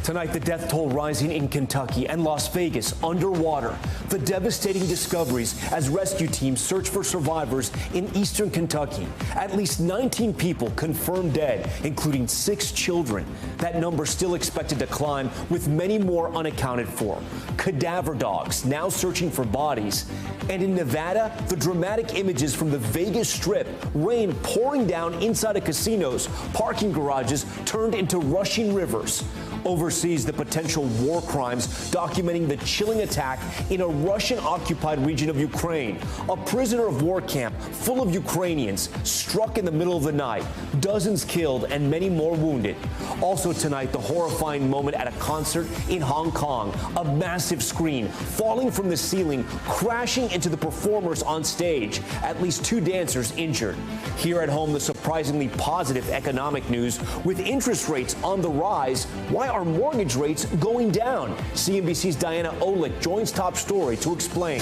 Tonight, the death toll rising in Kentucky and Las Vegas underwater. The devastating discoveries as rescue teams search for survivors in eastern Kentucky. At least 19 people confirmed dead, including 6 children. That number still expected to climb, with many more unaccounted for. Cadaver dogs now searching for bodies. And in Nevada, the dramatic images from the Vegas Strip, rain pouring down inside of casinos, parking garages turned into rushing rivers. Overseas, the potential war crimes documenting the chilling attack in a Russian-occupied region of Ukraine. A prisoner of war camp full of Ukrainians struck in the middle of the night. Dozens killed and many more wounded. Also tonight, the horrifying moment at a concert in Hong Kong. A massive screen falling from the ceiling, crashing into the performers on stage. At least 2 dancers injured. Here at home, the surprisingly positive economic news. With interest rates on the rise, why are mortgage rates going down? CNBC's Diana Olick joins Top Story to explain.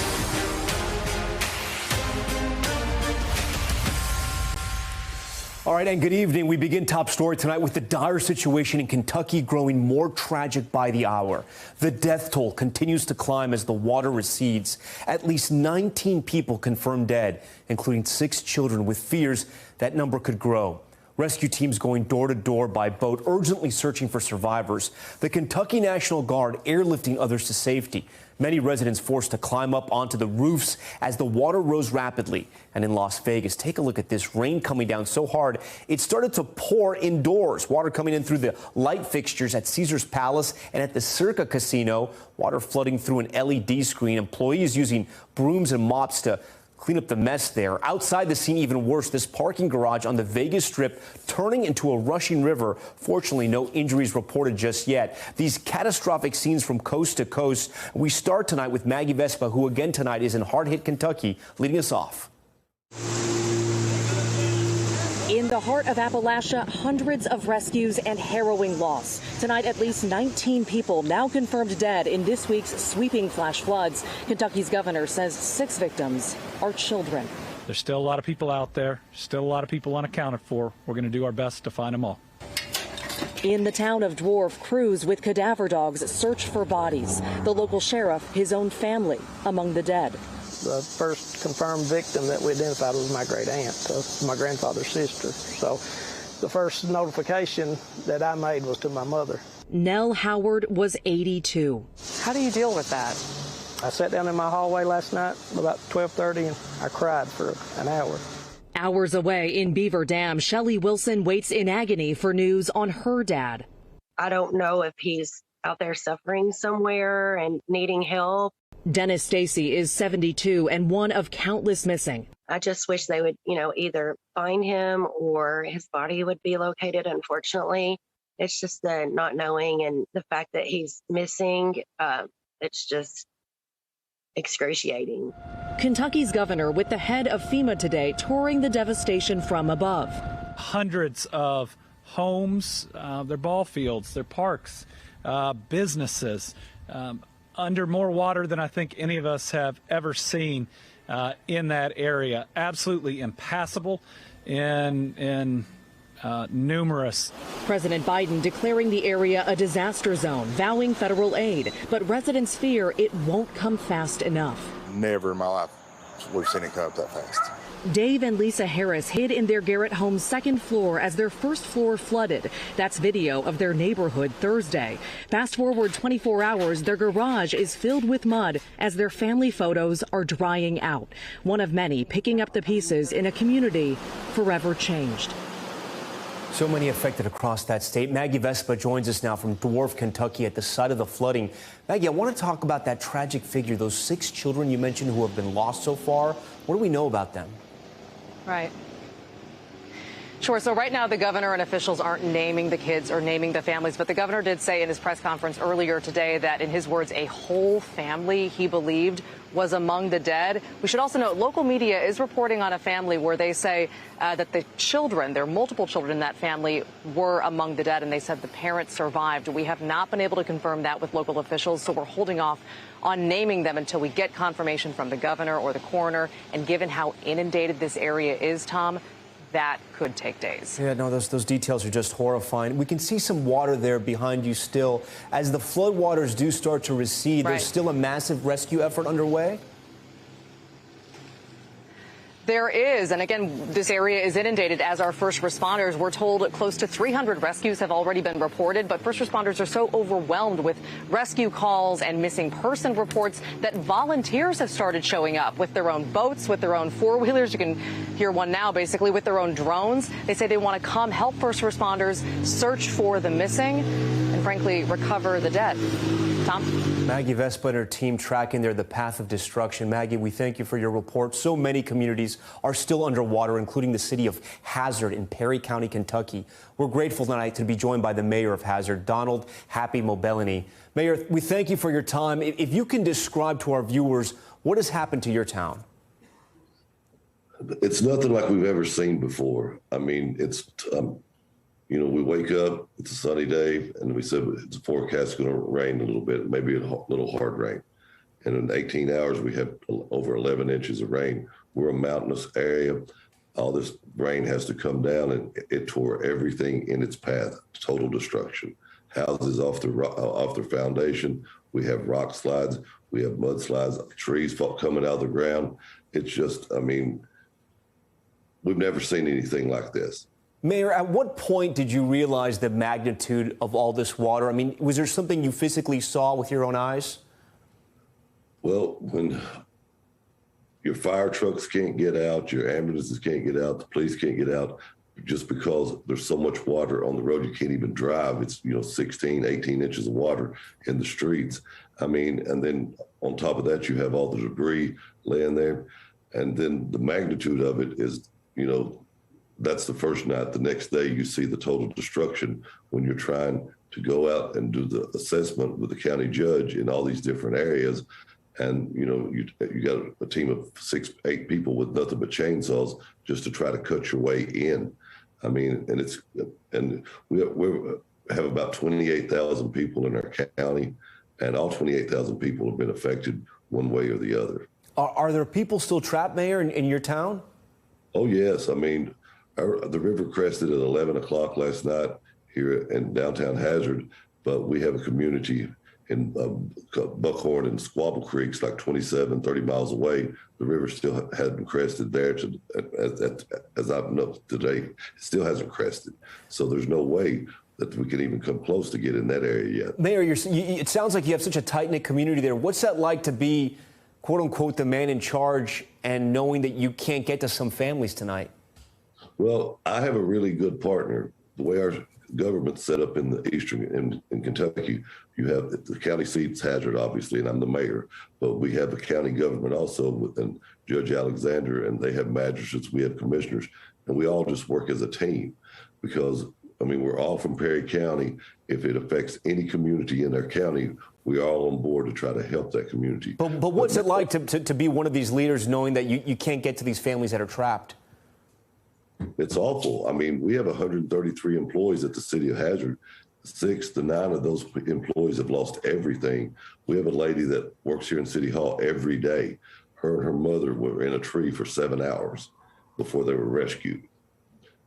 All right, and good evening. We begin Top Story tonight with the dire situation in Kentucky growing more tragic by the hour. The death toll continues to climb as the water recedes. At least 19 people confirmed dead, including 6 children, with fears that number could grow. Rescue teams going door to door by boat, urgently searching for survivors. The Kentucky National Guard airlifting others to safety. Many residents forced to climb up onto the roofs as the water rose rapidly. And in Las Vegas, take a look at this. Rain coming down so hard, it started to pour indoors. Water coming in through the light fixtures at Caesars Palace and at the Circa Casino. Water flooding through an LED screen. Employees using brooms and mops to clean up the mess there. Outside the scene, even worse, this parking garage on the Vegas Strip turning into a rushing river. Fortunately, no injuries reported just yet. These catastrophic scenes from coast to coast. We start tonight with Maggie Vespa, who again tonight is in hard-hit Kentucky, leading us off. In the heart of Appalachia, hundreds of rescues and harrowing loss. Tonight, at least 19 people now confirmed dead in this week's sweeping flash floods. Kentucky's governor says 6 victims are children. There's still a lot of people out there, still a lot of people unaccounted for. We're going to do our best to find them all. In the town of Dwarf, crews with cadaver dogs search for bodies. The local sheriff, his own family, among the dead. The first confirmed victim that we identified was my great aunt, so my grandfather's sister. So the first notification that I made was to my mother. Nell Howard was 82. How do you deal with that? I sat down in my hallway last night about 12:30 and I cried for an hour. Hours away in Beaver Dam, Shelley Wilson waits in agony for news on her dad. I don't know if he's out there suffering somewhere and needing help. Dennis Stacy is 72 and one of countless missing. I just wish they would, either find him or his body would be located. Unfortunately, it's just the not knowing and the fact that he's missing. It's just excruciating. Kentucky's governor with the head of FEMA today touring the devastation from above. Hundreds of homes, their ball fields, their parks, businesses, under more water than I think any of us have ever seen in that area. Absolutely impassable in numerous. President Biden declaring the area a disaster zone, vowing federal aid, but residents fear it won't come fast enough. Never in my life we've seen it come up that fast. Dave and Lisa Harris hid in their Garrett home's second floor as their first floor flooded. That's video of their neighborhood Thursday. Fast forward 24 hours, their garage is filled with mud as their family photos are drying out. One of many picking up the pieces in a community forever changed. So many affected across that state. Maggie Vespa joins us now from Dwarf, Kentucky, at the site of the flooding. Maggie, I want to talk about that tragic figure, those 6 children you mentioned who have been lost so far. What do we know about them? Right. Sure. So right now, the governor and officials aren't naming the kids or naming the families, but the governor did say in his press conference earlier today that, in his words, a whole family he believed was among the dead. We should also note local media is reporting on a family where they say that the children, there are multiple children in that family, were among the dead, and they said the parents survived. We have not been able to confirm that with local officials, so we're holding off on naming them until we get confirmation from the governor or the coroner. And given how inundated this area is, Tom, that could take days. Yeah, no, those details are just horrifying. We can see some water there behind you still. As the floodwaters do start to recede, there's still a massive rescue effort underway? There is. And again, this area is inundated as our first responders. We're told close to 300 rescues have already been reported, but first responders are so overwhelmed with rescue calls and missing person reports that volunteers have started showing up with their own boats, with their own four-wheelers. You can hear one now, basically, with their own drones. They say they want to come help first responders search for the missing and, frankly, recover the dead. Tom? Maggie, Vespa and her team tracking there the path of destruction. Maggie, we thank you for your report. So many communities are still underwater, including the city of Hazard in Perry County, Kentucky. We're grateful tonight to be joined by the mayor of Hazard, Donald Happy Mobelany. Mayor, we thank you for your time. If you can describe to our viewers what has happened to your town. It's nothing like we've ever seen before. I mean, it's, you know, we wake up, it's a sunny day, and we said it's forecast going to rain a little bit, maybe a little hard rain. And in 18 hours, we have over 11 inches of rain. We're a mountainous area. All this rain has to come down, and it tore everything in its path. Total destruction. Houses off their foundation. We have rock slides. We have mudslides. Trees coming out of the ground. It's just, I mean, we've never seen anything like this. Mayor, at what point did you realize the magnitude of all this water? I mean, was there something you physically saw with your own eyes? Well, when your fire trucks can't get out, your ambulances can't get out, the police can't get out, just because there's so much water on the road, you can't even drive. It's, you know, 16, 18 inches of water in the streets. I mean, and then on top of that, you have all the debris laying there. And then the magnitude of it is, you know, that's the first night. The next day, you see the total destruction when you're trying to go out and do the assessment with the county judge in all these different areas. And, you know, you got a team of 6, 8 people with nothing but chainsaws just to try to cut your way in. I mean, and we have about 28,000 people in our county, and all 28,000 people have been affected one way or the other. Are there people still trapped, Mayor, in your town? Oh, yes. I mean, the river crested at 11 o'clock last night here in downtown Hazard, but we have a community in Buckhorn and Squabble Creeks, like 27, 30 miles away. The river still hadn't crested there. As I know today, it still hasn't crested. So there's no way that we can even come close to get in that area yet. Mayor, it sounds like you have such a tight-knit community there. What's that like to be, quote unquote, the man in charge and knowing that you can't get to some families tonight? Well, I have a really good partner. The way our government's set up in the eastern, in Kentucky, you have the county seat's Hazard, obviously, and I'm the mayor, but we have the county government also within Judge Alexander, and they have magistrates, we have commissioners, and we all just work as a team because, I mean, we're all from Perry County. If it affects any community in our county, we're all on board to try to help that community. But what's it like to be one of these leaders knowing that you can't get to these families that are trapped? It's awful. I mean, we have 133 employees at the city of Hazard. 6 to 9 of those employees have lost everything. We have a lady that works here in City Hall every day. Her and her mother were in a tree for 7 hours before they were rescued.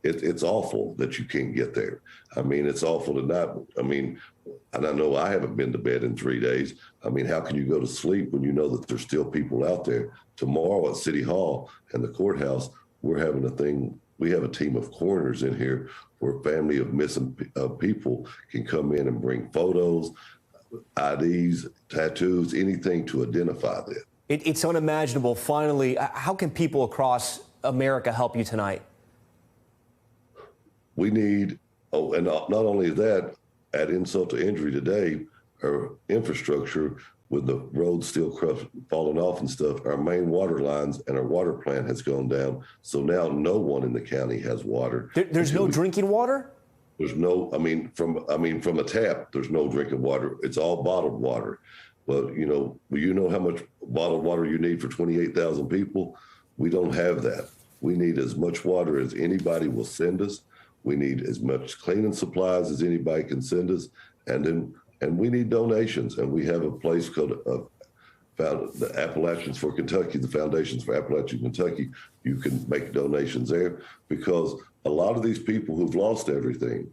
It's awful that you can't get there. I mean, it's awful to not, I mean, and I know I haven't been to bed in 3 days. I mean, how can you go to sleep when you know that there's still people out there? Tomorrow at City Hall and the courthouse, we're having a thing. We have a team of coroners in here where a family of missing people can come in and bring photos, IDs, tattoos, anything to identify them. It's unimaginable. Finally, how can people across America help you tonight? We need, and not only that, add insult to injury today, our infrastructure with the roads still falling off and stuff, our main water lines and our water plant has gone down. So now no one in the county has water. There's no drinking water? There's no, from a tap, there's no drinking water. It's all bottled water. Well, you know how much bottled water you need for 28,000 people? We don't have that. We need as much water as anybody will send us. We need as much cleaning supplies as anybody can send us. And we need donations. And we have a place called the Appalachians for Kentucky, the Foundations for Appalachian Kentucky. You can make donations there, because a lot of these people who've lost everything,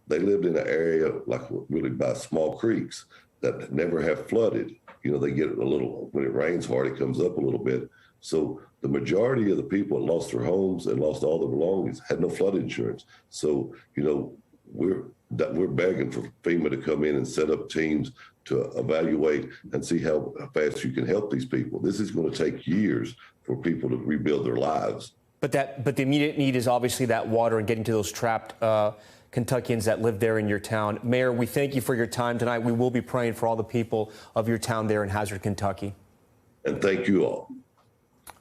they lived in an area like really by small creeks that never have flooded. You know, they get a little, when it rains hard, it comes up a little bit. So the majority of the people that lost their homes and lost all their belongings had no flood insurance. So, you know, we're begging for FEMA to come in and set up teams to evaluate and see how fast you can help these people. This is going to take years for people to rebuild their lives. But the immediate need is obviously that water and getting to those trapped Kentuckians that live there in your town. Mayor, we thank you for your time tonight. We will be praying for all the people of your town there in Hazard, Kentucky. And thank you all.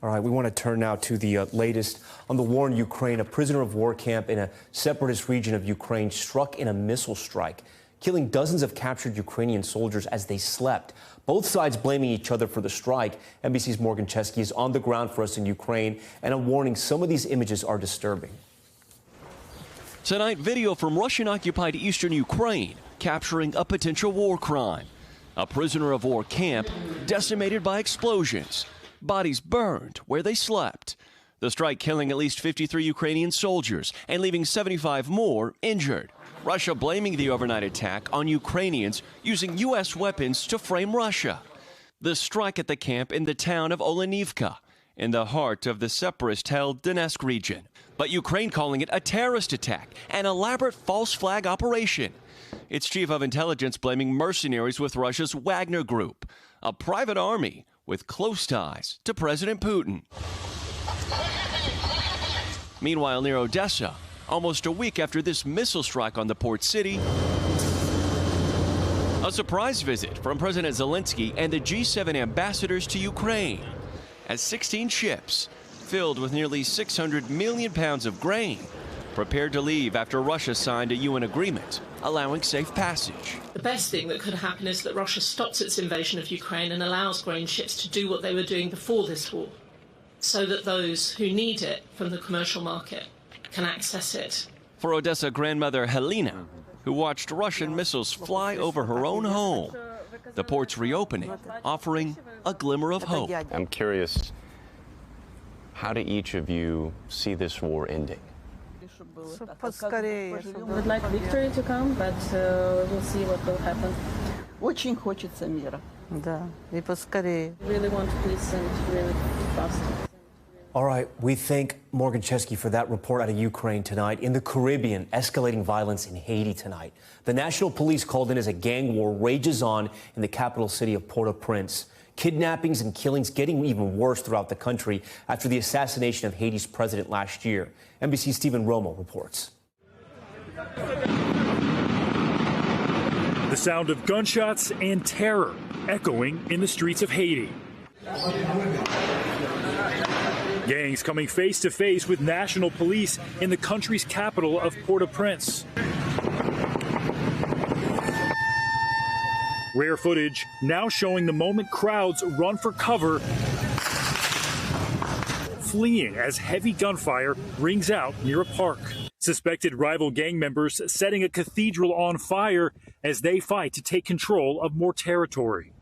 All right, we want to turn now to the latest on the war in Ukraine. A prisoner of war camp in a separatist region of Ukraine struck in a missile strike, killing dozens of captured Ukrainian soldiers as they slept. Both sides blaming each other for the strike. NBC's Morgan Chesky is on the ground for us in Ukraine, and a warning, some of these images are disturbing. Tonight, video from Russian-occupied eastern Ukraine capturing a potential war crime. A prisoner of war camp decimated by explosions. Bodies burned where they slept. The strike killing at least 53 Ukrainian soldiers and leaving 75 more injured. Russia blaming the overnight attack on Ukrainians using U.S. weapons to frame Russia. The strike at the camp in the town of Olenivka, in the heart of the separatist-held Donetsk region. But Ukraine calling it a terrorist attack, an elaborate false flag operation. Its chief of intelligence blaming mercenaries with Russia's Wagner Group, a private army with close ties to President Putin. Meanwhile, near Odessa, almost a week after this missile strike on the port city, a surprise visit from President Zelensky and the G7 ambassadors to Ukraine, as 16 ships filled with nearly 600 million pounds of grain prepared to leave after Russia signed a UN agreement allowing safe passage. The best thing that could happen is that Russia stops its invasion of Ukraine and allows grain ships to do what they were doing before this war, so that those who need it from the commercial market can access it. For Odessa grandmother Helena, who watched Russian missiles fly over her own home, the port's reopening offering a glimmer of hope. I'm curious, how do each of you see this war ending? We would like victory to come, but we'll see what will happen. Очень хочется мира. Да, и поскорее. Really want peace and really fast. All right, we thank Morgan Chesky for that report out of Ukraine tonight. In the Caribbean, escalating violence in Haiti tonight. The National Police called in as a gang war rages on in the capital city of Port-au-Prince. Kidnappings and killings getting even worse throughout the country after the assassination of Haiti's president last year. NBC's Stephen Romo reports. The sound of gunshots and terror echoing in the streets of Haiti. Gangs coming face to face with national police in the country's capital of Port-au-Prince. Rare footage now showing the moment crowds run for cover, fleeing as heavy gunfire rings out near a park. Suspected rival gang members setting a cathedral on fire as they fight to take control of more territory.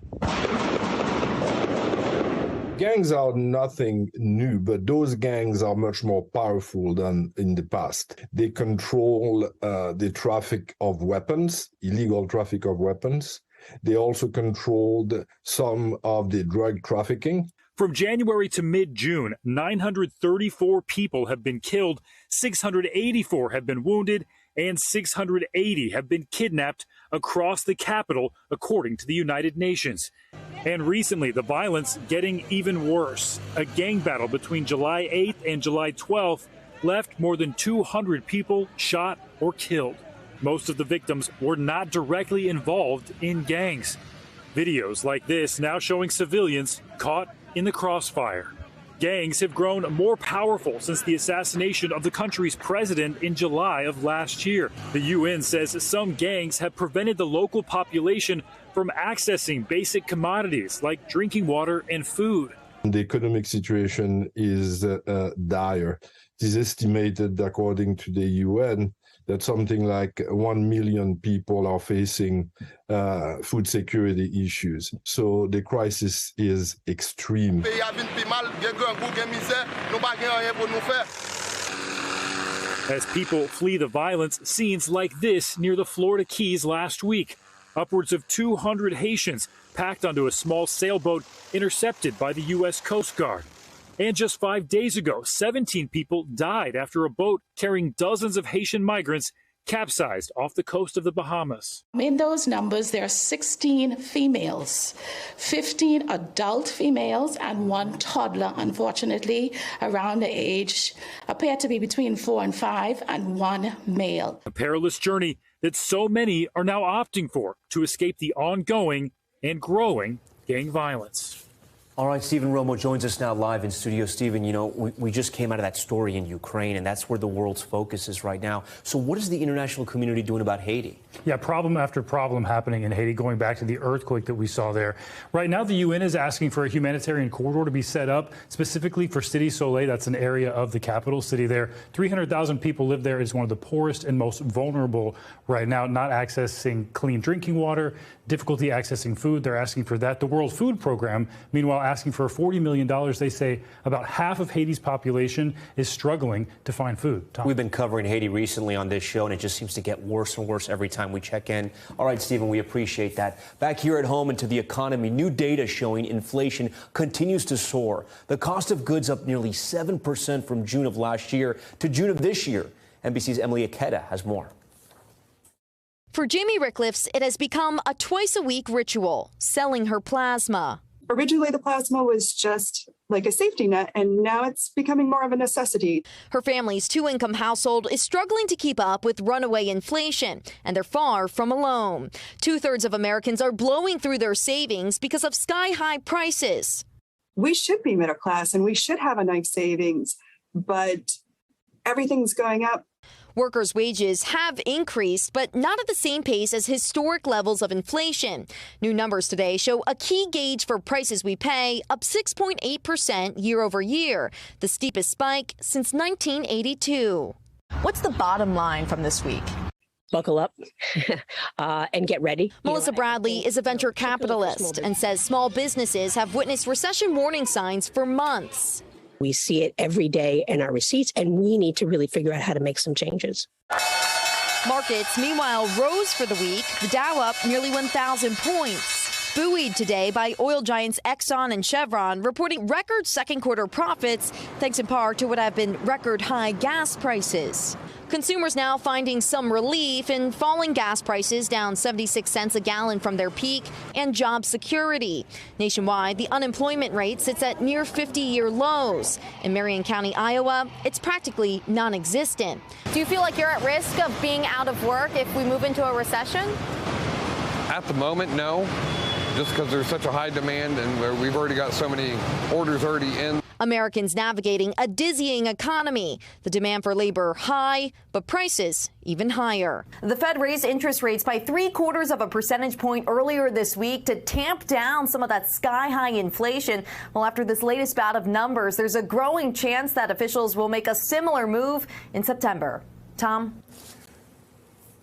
Gangs are nothing new, but those gangs are much more powerful than in the past. They control the traffic of weapons, illegal traffic of weapons. They also controlled some of the drug trafficking. From January to mid-June, 934 people have been killed, 684 have been wounded, and 680 have been kidnapped across the capital, according to the United Nations. And recently, the violence getting even worse. A gang battle between July 8th and July 12th left more than 200 people shot or killed. Most of the victims were not directly involved in gangs. Videos like this now showing civilians caught in the crossfire. Gangs have grown more powerful since the assassination of the country's president in July of last year. The UN says some gangs have prevented the local population from accessing basic commodities like drinking water and food. The economic situation is dire. It is estimated, according to the UN, that something like 1 million people are facing food security issues. So the crisis is extreme. As people flee the violence, scenes like this near the Florida Keys last week. Upwards of 200 Haitians packed onto a small sailboat intercepted by the U.S. Coast Guard. And just 5 days ago, 17 people died after a boat carrying dozens of Haitian migrants capsized off the coast of the Bahamas. In those numbers, there are 16 females, 15 adult females, and 1 toddler, unfortunately, around the age, appear to be between 4 and 5, and 1 male. A perilous journey that so many are now opting for to escape the ongoing and growing gang violence. All right, Stephen Romo joins us now live in studio. Stephen, you know, we just came out of that story in Ukraine, and that's where the world's focus is right now. So what is the international community doing about Haiti? Yeah, problem after problem happening in Haiti, going back to the earthquake that we saw there. Right now, the UN is asking for a humanitarian corridor to be set up specifically for Cité Soleil. That's an area of the capital city there. 300,000 people live there. It's one of the poorest and most vulnerable right now, not accessing clean drinking water, difficulty accessing food. They're asking for that. The World Food Program, meanwhile, asking for $40 million. They say about half of Haiti's population is struggling to find food. Tom. We've been covering Haiti recently on this show, and it just seems to get worse and worse every time we check in. All right, Stephen, we appreciate that. Back here at home and to the economy, new data showing inflation continues to soar. The cost of goods up nearly 7% from June of last year to June of this year. NBC's Emily Aketa has more. For Jamie Rickliffs, it has become a twice-a-week ritual, selling her plasma. Originally, the plasma was just like a safety net, and now it's becoming more of a necessity. Her family's 2-income household is struggling to keep up with runaway inflation, and they're far from alone. 2/3 of Americans are blowing through their savings because of sky-high prices. We should be middle class, and we should have a nice savings, but everything's going up. Workers' wages have increased, but not at the same pace as historic levels of inflation. New numbers today show a key gauge for prices we pay up 6.8% year over year, the steepest spike since 1982. What's the bottom line from this week? Buckle up and get ready. Melissa Bradley is a venture capitalist and says small businesses have witnessed recession warning signs for months. We see it every day in our receipts, and we need to really figure out how to make some changes. Markets, meanwhile, rose for the week. The Dow up nearly 1,000 points. Buoyed today by oil giants Exxon and Chevron reporting record second quarter profits, thanks in part to what have been record high gas prices. Consumers now finding some relief in falling gas prices, down 76 cents a gallon from their peak, and job security. Nationwide, the unemployment rate sits at near 50-year lows. In Marion County, Iowa, it's practically non-existent. Do you feel like you're at risk of being out of work if we move into a recession? At the moment, no, just because there's such a high demand and we've already got so many orders already in. Americans navigating a dizzying economy. The demand for labor high, but prices even higher. The Fed raised interest rates by 0.75 percentage point earlier this week to tamp down some of that sky-high inflation. Well, after this latest bout of numbers, there's a growing chance that officials will make a similar move in September. Tom?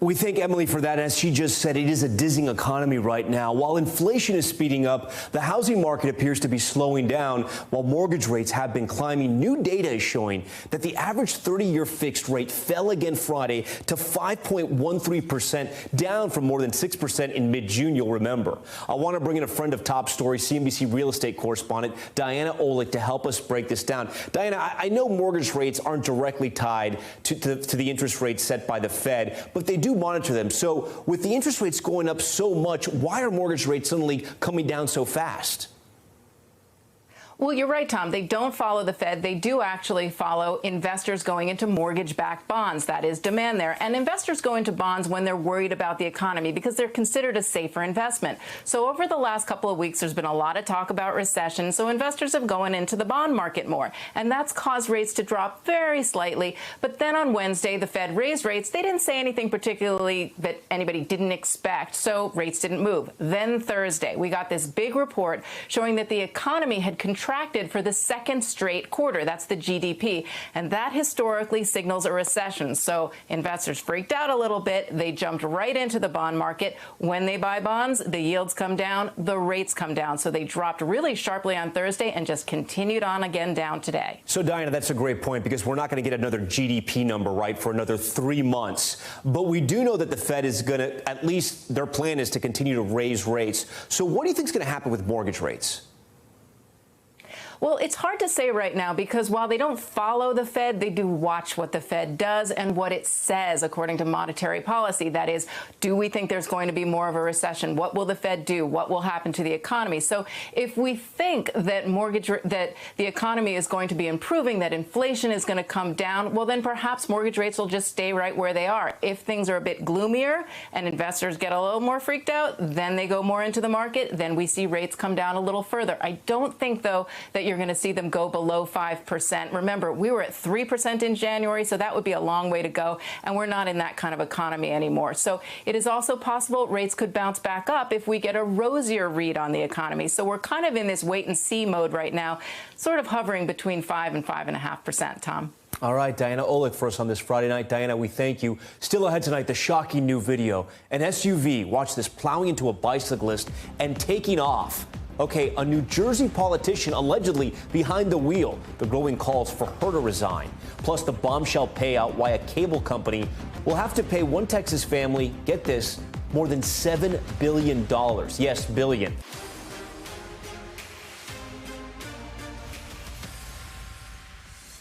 We thank Emily for that. As she just said, it is a dizzying economy right now. While inflation is speeding up, the housing market appears to be slowing down while mortgage rates have been climbing. New data is showing that the average 30-year fixed rate fell again Friday to 5.13%, down from more than 6% in mid-June, you'll remember. I want to bring in a friend of Top Story, CNBC real estate correspondent Diana Olick, to help us break this down. Diana, I know mortgage rates aren't directly tied to the interest rates set by the Fed, but they do monitor them. So with the interest rates going up so much, why are mortgage rates suddenly coming down so fast? Well, you're right, Tom. They don't follow the Fed. They do actually follow investors going into mortgage-backed bonds. That is demand there. And investors go into bonds when they're worried about the economy because they're considered a safer investment. So over the last couple of weeks, there's been a lot of talk about recession. So investors have gone into the bond market more. And that's caused rates to drop very slightly. But then on Wednesday, the Fed raised rates. They didn't say anything particularly that anybody didn't expect. So rates didn't move. Then Thursday, we got this big report showing that the economy had contracted contracted for the second straight quarter. That's the GDP. And that historically signals a recession. So investors freaked out a little bit. They jumped right into the bond market. When they buy bonds, the yields come down, the rates come down. So they dropped really sharply on Thursday and just continued on again down today. So, Diana, that's a great point, because we're not going to get another GDP number right for another 3 months. But we do know that the Fed is going to, at least their plan is to continue to raise rates. So what do you think is going to happen with mortgage rates? Well, it's hard to say right now, because while they don't follow the Fed, they do watch what the Fed does and what it says according to monetary policy. That is, do we think there's going to be more of a recession? What will the Fed do? What will happen to the economy? So if we think that that the economy is going to be improving, that inflation is going to come down, well, then perhaps mortgage rates will just stay right where they are. If things are a bit gloomier and investors get a little more freaked out, then they go more into the market. Then we see rates come down a little further. I don't think, though, that you're going to see them go below 5%. Remember, we were at 3% in January, so that would be a long way to go, and we're not in that kind of economy anymore. So it is also possible rates could bounce back up if we get a rosier read on the economy. So we're kind of in this wait-and-see mode right now, sort of hovering between 5 and 5.5%, Tom. All right, Diana Olick for us on this Friday night. Diana, we thank you. Still ahead tonight, the shocking new video. An SUV, watch this, plowing into a bicyclist and taking off. Okay, a New Jersey politician allegedly behind the wheel. The growing calls for her to resign. Plus, the bombshell payout, why a cable company will have to pay one Texas family, get this, more than $7 billion. Yes, billion.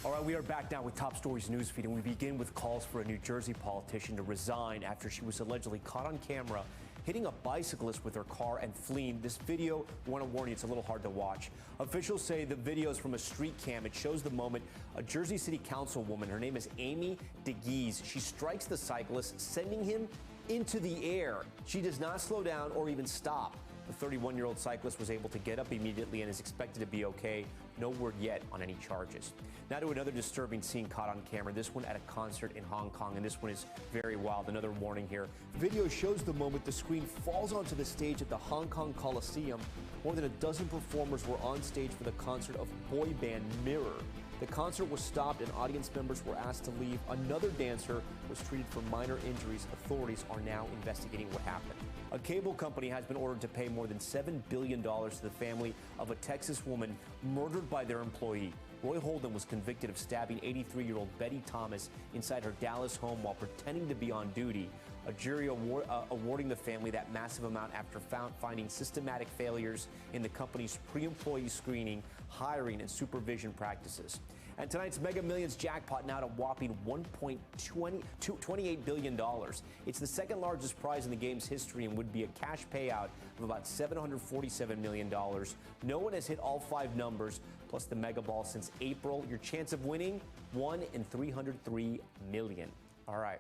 All right, we are back now with Top Stories Newsfeed, and we begin with calls for a New Jersey politician to resign after she was allegedly caught on camera hitting a bicyclist with her car and fleeing. This video, I want to warn you, it's a little hard to watch. Officials say the video is from a street cam. It shows the moment a Jersey City Councilwoman, her name is Amy DeGeese, she strikes the cyclist, sending him into the air. She does not slow down or even stop. The 31-year-old cyclist was able to get up immediately and is expected to be okay. No word yet on any charges. Now to another disturbing scene caught on camera, this one at a concert in Hong Kong, and this one is very wild. Another warning here. Video shows the moment the screen falls onto the stage at the Hong Kong Coliseum. More than a dozen performers were on stage for the concert of boy band Mirror. The concert was stopped and audience members were asked to leave. Another dancer was treated for minor injuries. Authorities are now investigating what happened. A cable company has been ordered to pay more than $7 billion to the family of a Texas woman murdered by their employee. Roy Holden was convicted of stabbing 83-year-old Betty Thomas inside her Dallas home while pretending to be on duty. A jury awarding the family that massive amount after finding systematic failures in the company's pre-employee screening, hiring, and supervision practices. And tonight's Mega Millions jackpot now at a whopping $1.28 billion. It's the second largest prize in the game's history and would be a cash payout of about $747 million. No one has hit all 5 numbers, plus the Mega Ball since April. Your chance of winning, 1 in 303 million. All right.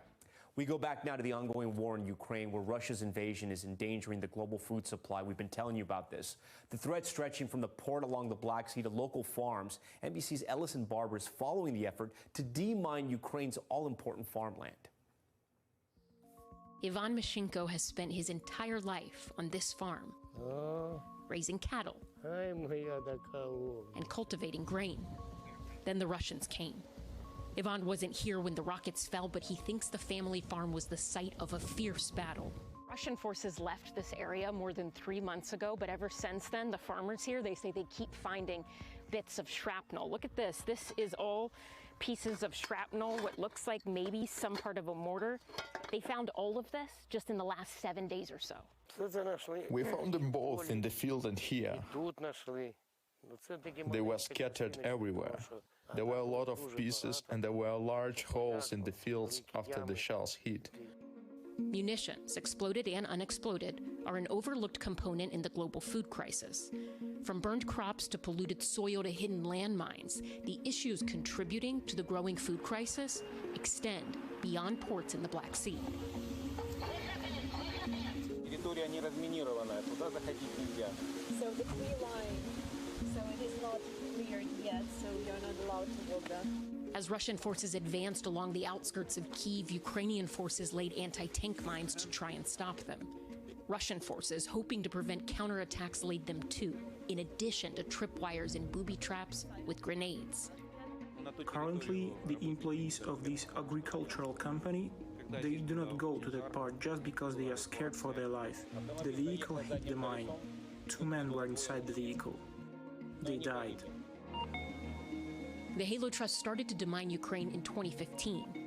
We go back now to the ongoing war in Ukraine, where Russia's invasion is endangering the global food supply. We've been telling you about this. The threat stretching from the port along the Black Sea to local farms. NBC's Ellison Barber is following the effort to demine Ukraine's all-important farmland. Ivan Mashenko has spent his entire life on this farm, raising cattle and cultivating grain. Then the Russians came. Ivan wasn't here when the rockets fell, but he thinks the family farm was the site of a fierce battle. Russian forces left this area more than 3 months ago, but ever since then, the farmers here, they say they keep finding bits of shrapnel. Look at this. This is all pieces of shrapnel, what looks like maybe some part of a mortar. They found all of this just in the last 7 days or so. We found them both in the field and here. They were scattered everywhere. There were a lot of pieces, and there were large holes in the fields after the shells hit. Munitions, exploded and unexploded, are an overlooked component in the global food crisis. From burned crops to polluted soil to hidden landmines, the issues contributing to the growing food crisis extend beyond ports in the Black Sea. So the tree line, so it is not cleared yet, so you're not allowed to walk there. As Russian forces advanced along the outskirts of Kyiv, Ukrainian forces laid anti-tank mines to try and stop them. Russian forces, hoping to prevent counterattacks, laid them too, in addition to tripwires and booby traps with grenades. Currently, the employees of this agricultural company, they do not go to that part just because they are scared for their life. The vehicle hit the mine. 2 men were inside the vehicle. They died. The Halo Trust started to demine Ukraine in 2015.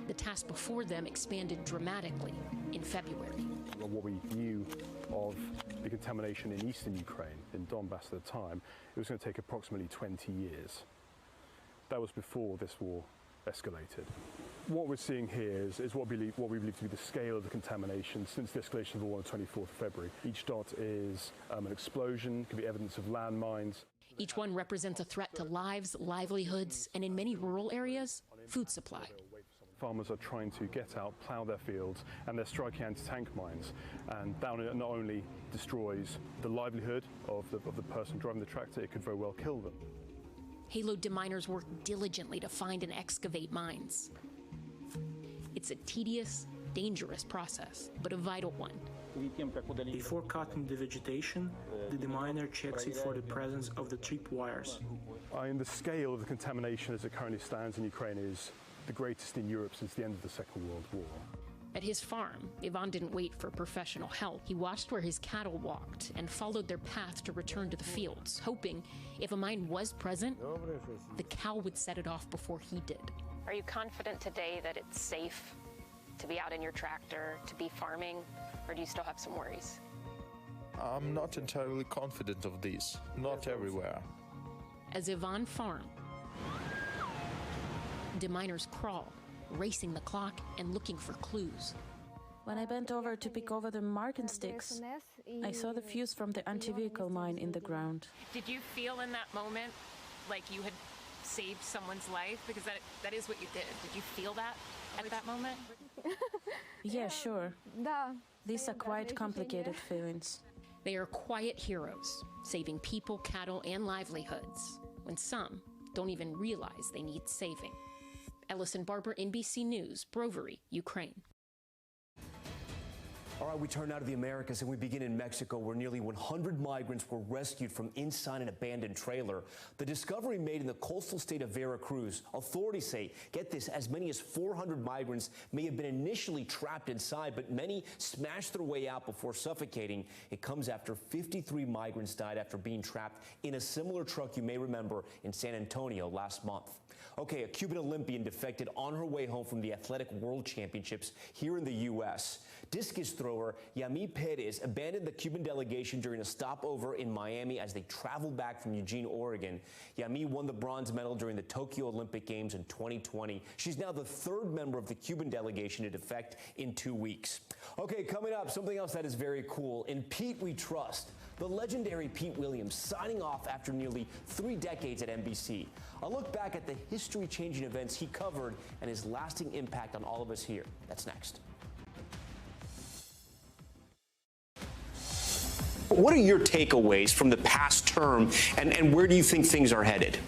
The task before them expanded dramatically in February. What we knew of the contamination in eastern Ukraine, in Donbass at the time, it was going to take approximately 20 years. That was before this war escalated. What we're seeing here is what we believe to be the scale of the contamination since the escalation of the war on the 24th of February. Each dot is an explosion, could be evidence of landmines. Each one represents a threat to lives, livelihoods, and in many rural areas, food supply. Farmers are trying to get out, plough their fields, and they're striking anti-tank mines. And that not only destroys the livelihood of the person driving the tractor, it could very well kill them. Halo deminers work diligently to find and excavate mines. It's a tedious, dangerous process, but a vital one. Before cutting the vegetation, the deminer checks it for the presence of the tripwires. The scale of the contamination as it currently stands in Ukraine is the greatest in Europe since the end of the Second World War. At his farm, Ivan didn't wait for professional help. He watched where his cattle walked and followed their path to return to the fields, hoping if a mine was present, the cow would set it off before he did. Are you confident today that it's safe to be out in your tractor, to be farming, or do you still have some worries? I'm not entirely confident of this, not everywhere. As Ivan farmed, deminers crawl, racing the clock and looking for clues. When I bent over to pick over the marking sticks, I saw the fuse from the anti-vehicle mine in the ground. Did you feel in that moment like you had saved someone's life? Because that is what you did. Did you feel that at that moment? Yeah, sure. These are quite complicated feelings. They are quiet heroes, saving people, cattle, and livelihoods, when some don't even realize they need saving. Ellison Barber, NBC News, Brovary, Ukraine. All right, we turn now to the Americas, and we begin in Mexico, where nearly 100 migrants were rescued from inside an abandoned trailer. The discovery made in the coastal state of Veracruz. Authorities say, get this, as many as 400 migrants may have been initially trapped inside, but many smashed their way out before suffocating. It comes after 53 migrants died after being trapped in a similar truck you may remember in San Antonio last month. Okay, a Cuban Olympian defected on her way home from the Athletic World Championships here in the U.S. Discus thrower Llamas Perez abandoned the Cuban delegation during a stopover in Miami as they traveled back from Eugene, Oregon. Llamas won the bronze medal during the Tokyo Olympic Games in 2020. She's now the third member of the Cuban delegation to defect in 2 weeks. Okay, coming up, something else that is very cool. In Pete We Trust, the legendary Pete Williams signing off after nearly 3 decades at NBC. A look back at the history-changing events he covered and his lasting impact on all of us here. That's next. What are your takeaways from the past term, and where do you think things are headed?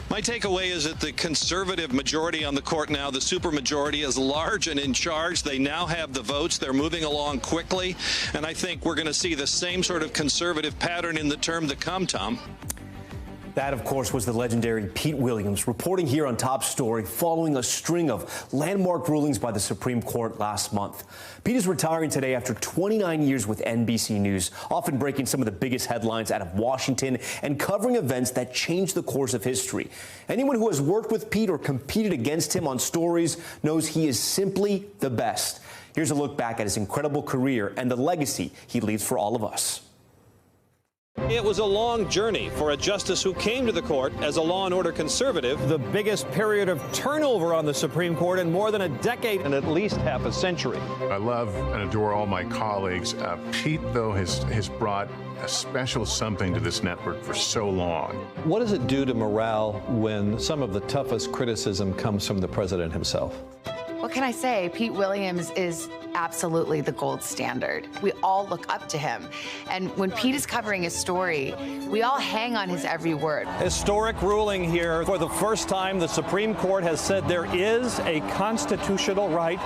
My takeaway is that the conservative majority on the court now, the supermajority, is large and in charge. They now have the votes. They're moving along quickly. And I think we're going to see the same sort of conservative pattern in the term to come, Tom. That, of course, was the legendary Pete Williams reporting here on Top Story following a string of landmark rulings by the Supreme Court last month. Pete is retiring today after 29 years with NBC News, often breaking some of the biggest headlines out of Washington and covering events that changed the course of history. Anyone who has worked with Pete or competed against him on stories knows he is simply the best. Here's a look back at his incredible career and the legacy he leaves for all of us. It was a long journey for a justice who came to the court as a law and order conservative. The biggest period of turnover on the Supreme Court in more than a decade and at least half a century. I love and adore all my colleagues. Pete, though, has brought a special something to this network for so long. What does it do to morale when some of the toughest criticism comes from the president himself? What can I say? Pete Williams is absolutely the gold standard. We all look up to him. And when Pete is covering his story, we all hang on his every word. Historic ruling here. For the first time, the Supreme Court has said there is a constitutional right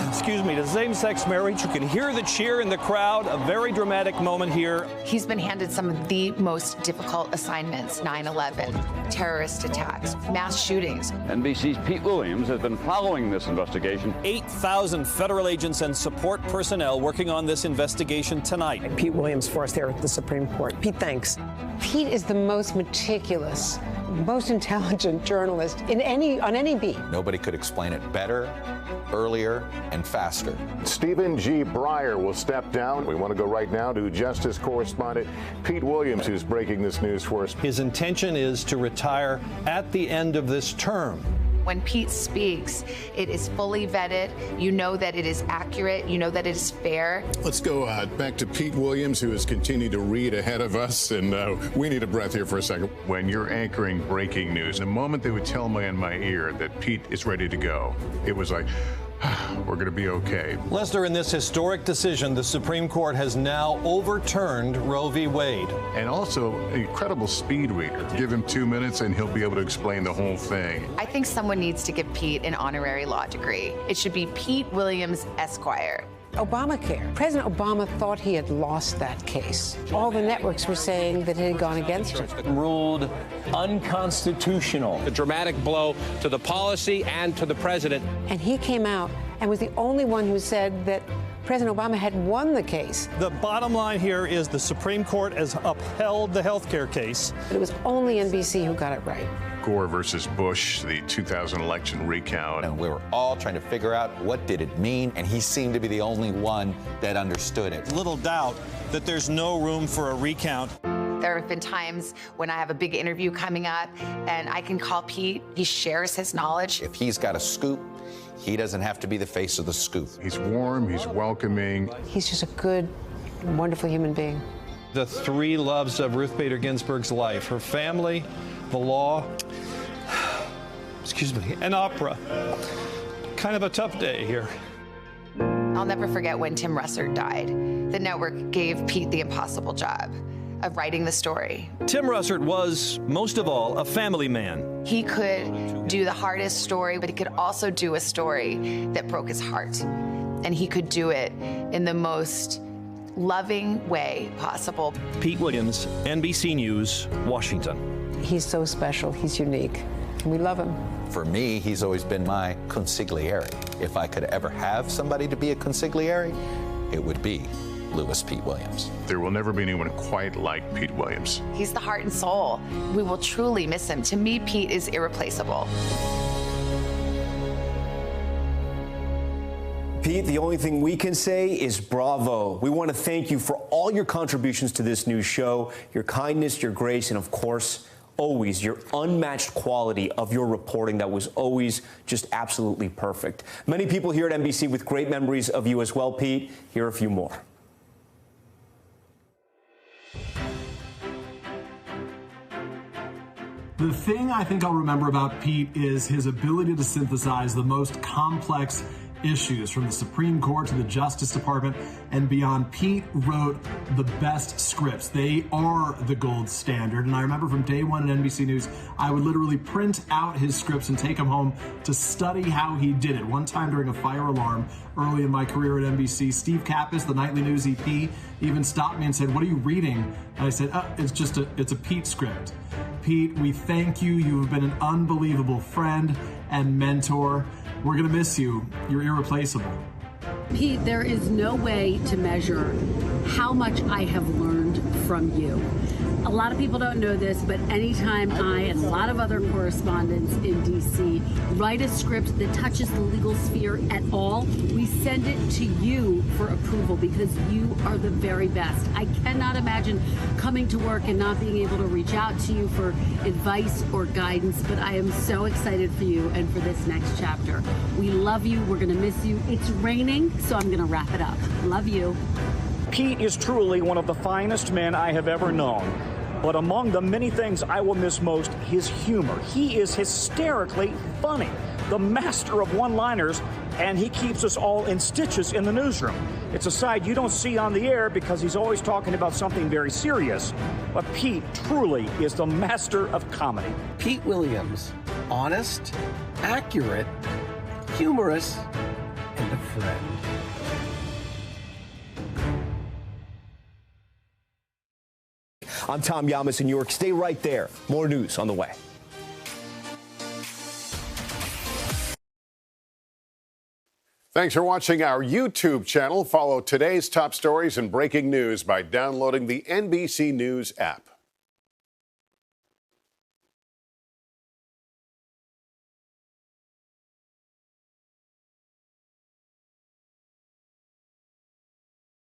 excuse me, to same-sex marriage. You can hear the cheer in the crowd. A very dramatic moment here. He's been handed some of the most difficult assignments: 9/11, terrorist attacks, mass shootings. NBC's Pete Williams has been following this investigation. 8,000 federal agents and support personnel working on this investigation tonight. Pete Williams for us there at the Supreme Court. Pete, thanks. Pete is the most meticulous, most intelligent journalist on any beat. Nobody could explain it better, earlier, and faster. Stephen G. Breyer will step down. We want to go right now to Justice correspondent Pete Williams, who's breaking this news for us. His intention is to retire at the end of this term. When Pete speaks, it is fully vetted. You know that it is accurate. You know that it is fair. Let's go back to Pete Williams, who has continued to read ahead of us, and we need a breath here for a second. When you're anchoring breaking news, the moment they would tell me in my ear that Pete is ready to go, it was like, we're going to be okay. Lester, in this historic decision, the Supreme Court has now overturned Roe v. Wade. And also, an incredible speed reader. Give him 2 minutes and he'll be able to explain the whole thing. I think someone needs to give Pete an honorary law degree. It should be Pete Williams, Esquire. Obamacare. President Obama thought he had lost that case. All the networks were saying that it had gone against him. Ruled unconstitutional. A dramatic blow to the policy and to the president. And he came out and was the only one who said that President Obama had won the case. The bottom line here is the Supreme Court has upheld the health care case. But it was only NBC who got it right. Gore versus Bush, the 2000 election recount. And we were all trying to figure out what did it mean, and he seemed to be the only one that understood it. Little doubt that there's no room for a recount. There have been times when I have a big interview coming up and I can call Pete. He shares his knowledge. If he's got a scoop, he doesn't have to be the face of the scoop. He's warm, he's welcoming. He's just a good, wonderful human being. The three loves of Ruth Bader Ginsburg's life: her family, the law, excuse me, and opera. Kind of a tough day here. I'll never forget when Tim Russert died. The network gave Pete the impossible job of writing the story. Tim Russert was, most of all, a family man. He could do the hardest story, but he could also do a story that broke his heart. And he could do it in the most loving way possible. Pete Williams, NBC News, Washington. He's so special. He's unique. We love him. For me, he's always been my consigliere. If I could ever have somebody to be a consigliere, it would be Louis Pete Williams. There will never be anyone quite like Pete Williams. He's the heart and soul. We will truly miss him. To me, Pete is irreplaceable. Pete, the only thing we can say is bravo. We want to thank you for all your contributions to this news show, your kindness, your grace, and of course, always your unmatched quality of your reporting that was always just absolutely perfect. Many people here at NBC with great memories of you as well, Pete. Here are a few more. The thing I think I'll remember about Pete is his ability to synthesize the most complex issues from the Supreme Court to the Justice Department and beyond. Pete wrote the best scripts. They are the gold standard. And I remember from day one at NBC News, I would literally print out his scripts and take them home to study how he did it. One time during a fire alarm early in my career at NBC, Steve Kappas, the nightly news EP, even stopped me and said, "What are you reading?" And I said, it's a Pete script. Pete, we thank you. You have been an unbelievable friend and mentor. We're going to miss you. You're irreplaceable. Pete, there is no way to measure how much I have learned from you. A lot of people don't know this, but anytime I and a lot of other correspondents in DC write a script that touches the legal sphere at all, we send it to you for approval because you are the very best. I cannot imagine coming to work and not being able to reach out to you for advice or guidance, but I am so excited for you and for this next chapter. We love you. We're going to miss you. It's raining, so I'm going to wrap it up. Love you. Pete is truly one of the finest men I have ever known. But among the many things I will miss most, his humor. He is hysterically funny, the master of one-liners, and he keeps us all in stitches in the newsroom. It's a side you don't see on the air because he's always talking about something very serious. But Pete truly is the master of comedy. Pete Williams, honest, accurate, humorous, and a friend. I'm Tom Llamas in New York. Stay right there. More news on the way. Thanks for watching our YouTube channel. Follow today's top stories and breaking news by downloading the NBC News app.